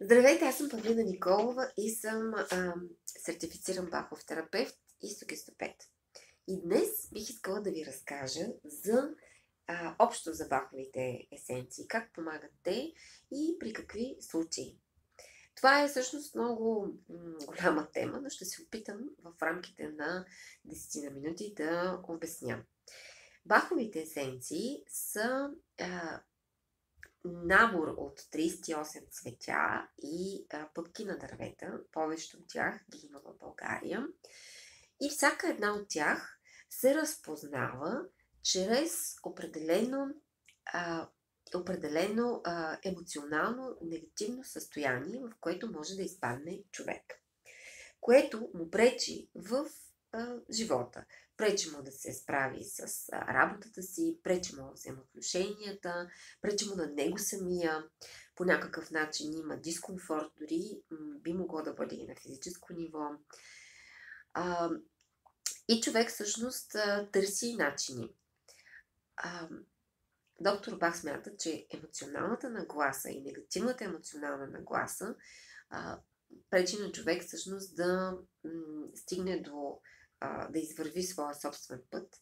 Здравейте, аз съм Павлина Николова и съм сертифициран Бахов терапевт и сугестопед. И днес бих искала да ви разкажа за общо за Баховите есенции, как помагат те и при какви случаи. Това е всъщност много голяма тема, но ще се опитам в рамките на 10 на минути да обясня. Баховите есенции са набор от 38 цветя и пъпки на дървета. Повечето от тях ги има в България. И всяка една от тях се разпознава чрез определено емоционално негативно състояние, в което може да изпадне човек, което му пречи в живота. Пречи му да се справи с работата си, пречи му да взаимоотношенията, пречи му на него самия. По някакъв начин има дискомфорт, дори би могло да бъде и на физическо ниво. И човек всъщност търси начини. Доктор Бах смята, че емоционалната нагласа и негативната емоционална нагласа пречи на човек всъщност да стигне до да извърви своя собствен път,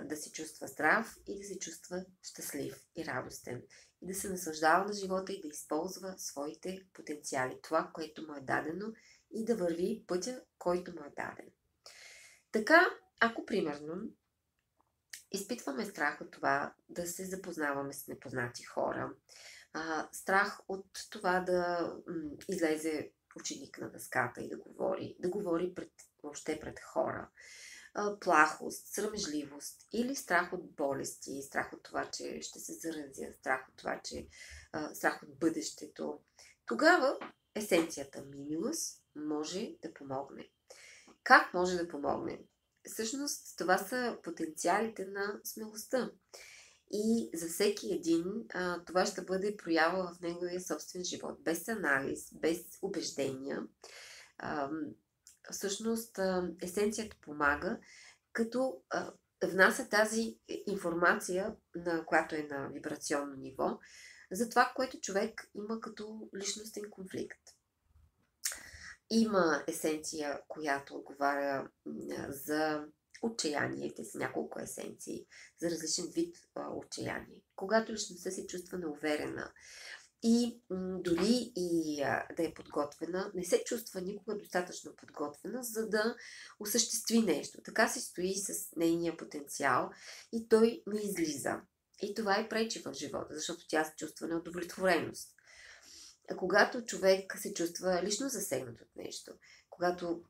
да се чувства здрав и да се чувства щастлив и радостен. И да се наслаждава на живота и да използва своите потенциали, това, което му е дадено, и да върви пътя, който му е даден. Така, ако примерно изпитваме страх от това да се запознаваме с непознати хора, страх от това да излезе ученик на дъската и да говори въобще пред хора, плахост, срамежливост или страх от болести, страх от това, че ще се заразя, страх от бъдещето, тогава есенцията Мимилус може да помогне. Как може да помогне? Всъщност това са потенциалите на смелостта. И за всеки един това ще бъде проява в неговия собствен живот, без анализ, без убеждения. Всъщност есенцията помага, като внася тази информация, която е на вибрационно ниво, за това, което човек има като личностен конфликт. Има есенция, която отговаря за отчаяние, те са няколко есенции за различен вид отчаяние. Когато личността се чувства неуверена и дори и да е подготвена, не се чувства никога достатъчно подготвена, за да осъществи нещо. Така се стои с нейния потенциал и той не излиза. И това е пречи в живота, защото тя се чувства неудовлетвореност. Когато човек се чувства лично засегнат от нещо, когато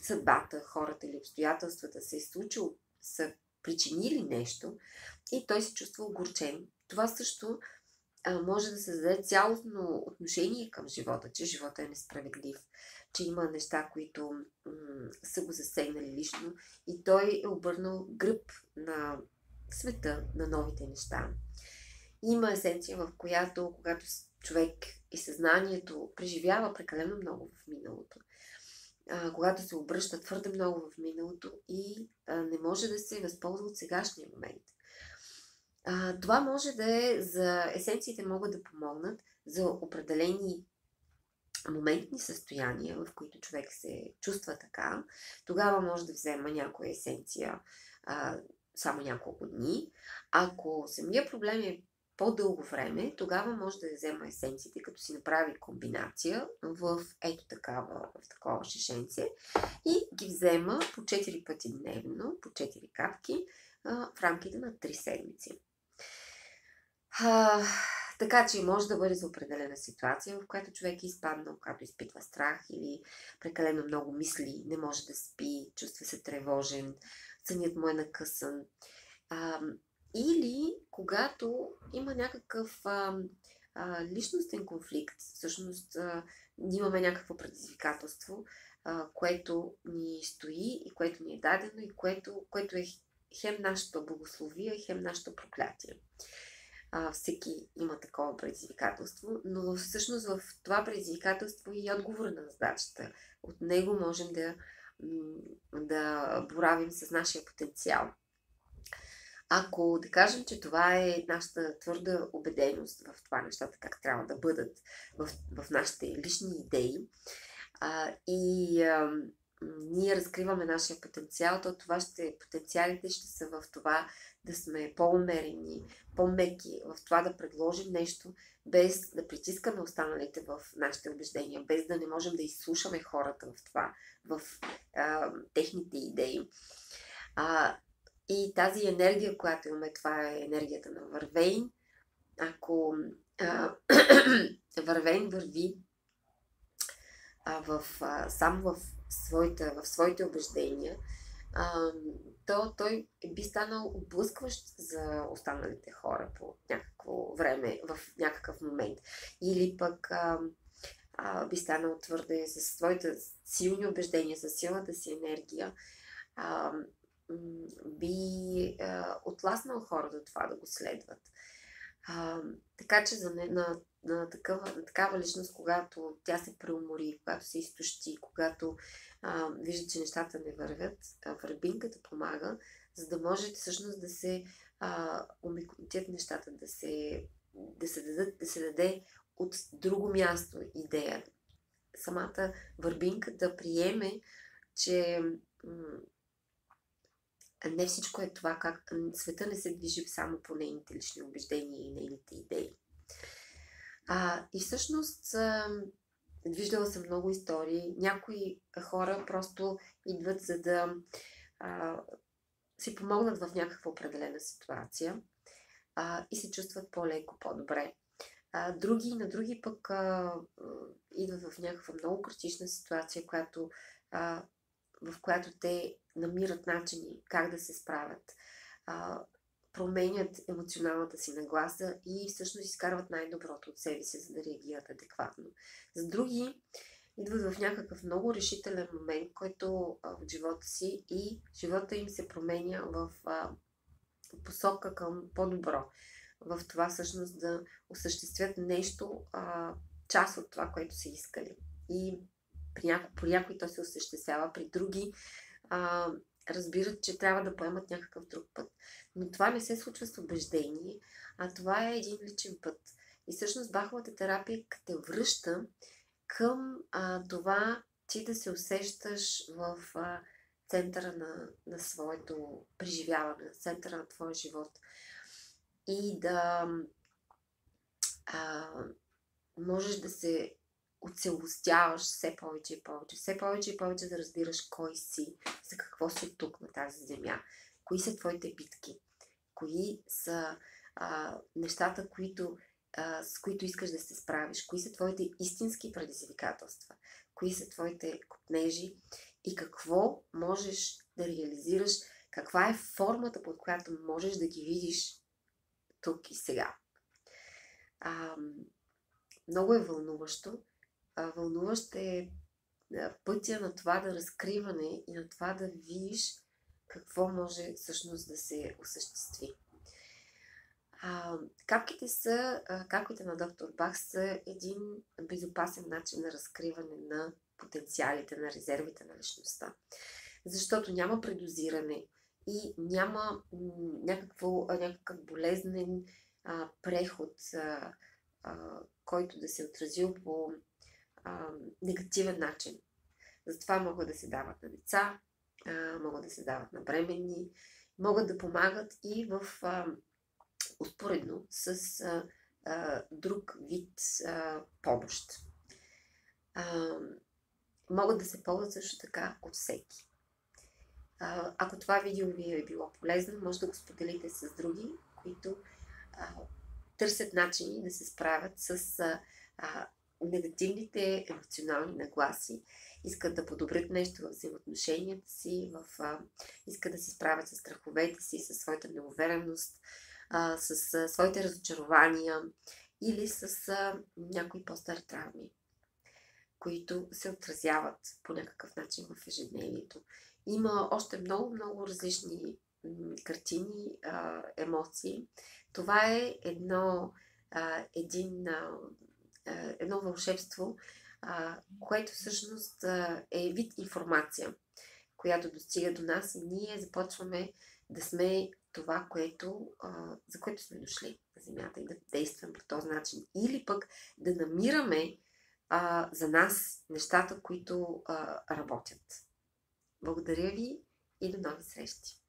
съдбата, хората или обстоятелствата се е случило, са причинили нещо и той се чувства огорчен, това също може да създаде цялостно отношение към живота, че живота е несправедлив, че има неща, които са го засегнали лично и той е обърнал гръб на света, на новите неща. Има есенция, в която, когато човек и съзнанието преживява прекалено много в миналото, когато се обръща твърде много в миналото и не може да се възползва от сегашния момент. Това може да е есенциите могат да помогнат за определени моментни състояния, в които човек се чувства така. Тогава може да взема някоя есенция само няколко дни. Ако самия проблем е по-дълго време, тогава може да взема есенциите, като си направи комбинация в такова шишенце и ги взема по 4 пъти дневно, по 4 капки в рамките на 3 седмици. Така че може да бъде за определена ситуация, в която човек е изпаднал, когато изпитва страх или прекалено много мисли, не може да спи, чувства се тревожен, сънят му е накъсан. Или когато има някакъв личностен конфликт, всъщност имаме някакво предизвикателство, което ни стои и което ни е дадено и което е хем нашето благословие, хем нашето проклятие. Всеки има такова предизвикателство, но всъщност в това предизвикателство и отговора на задачата. От него можем да боравим с нашия потенциал. Ако да кажем, че това е нашата твърда убеденост в това нещата, как трябва да бъдат в нашите лични идеи, и ние разкриваме нашия потенциал, то потенциалите ще са в това да сме по-умерени, по-меки, в това да предложим нещо, без да притискаме останалите в нашите убеждения, без да не можем да изслушаме хората в това, в техните идеи. И тази енергия, която имаме, това е енергията на Вървейн. Ако Вървейн върви само в своите убеждения, то той би станал отблъскващ за останалите хора по някакво време, в някакъв момент. Или пък би станал твърде със своите силни убеждения, със силната си енергия, би отласнал хората от това да го следват. Така че на такава личност, когато тя се преумори, когато се изтощи, когато вижда, че нещата не вървят, върбинката помага, за да може всъщност да се омекотят нещата, да се даде от друго място идея. Самата върбинка да приеме, че не всичко е това, как света не се движи само по нейните лични убеждения и нейните идеи. И всъщност виждала съм много истории. Някои хора просто идват, за да си помогнат в някаква определена ситуация и се чувстват по-леко, по-добре. На други пък идват в някаква много критична ситуация, в която те намират начини как да се справят, променят емоционалната си нагласа и всъщност изкарват най-доброто от себе си, за да реагират адекватно. За други идват в някакъв много решителен момент, който в живота си, и живота им се променя в посока към по-добро. В това всъщност да осъществят нещо, част от това, което са искали. И при някои то се осъществява, при други разбират, че трябва да поемат някакъв друг път. Но това не се случва с убеждение, а това е един личен път. И всъщност баховата терапия те връща към това, ти да се усещаш в центъра на своето преживяване, в центъра на твоя живот. И да можеш да се оцелостяваш все повече и повече. Все повече и повече да разбираш кой си, за какво си тук на тази земя, кои са твоите битки, кои са нещата, с които искаш да се справиш, кои са твоите истински предизвикателства, кои са твоите копнежи и какво можеш да реализираш, каква е формата, под която можеш да ги видиш тук и сега. Много е вълнуващо. Вълнуващ е пътя на това да разкриване и на това да видиш какво може всъщност да се осъществи. Капките на доктор Бах са един безопасен начин на разкриване на потенциалите, на резервите на личността. Защото няма предозиране и няма някакъв болезнен преход, който да се отразил по негативен начин. Затова могат да се дават на деца, могат да се дават на бременни, могат да помагат и в успоредно с друг вид помощ. Могат да се ползват също така от всеки. Ако това видео ви е било полезно, може да го споделите с други, които търсят начини да се справят с негативните емоционални нагласи, искат да подобрят нещо в взаимоотношенията си, искат да се справят с страховете си, със своята неувереност, с своите разочарования или с някои по-стари травми, които се отразяват по някакъв начин в ежедневието. Има още много различни картини, емоции. Това е едно вълшебство, което всъщност е вид информация, която достига до нас и ние започваме да сме това, за което сме дошли на Земята и да действаме по този начин. Или пък да намираме за нас нещата, които работят. Благодаря ви и до нови срещи!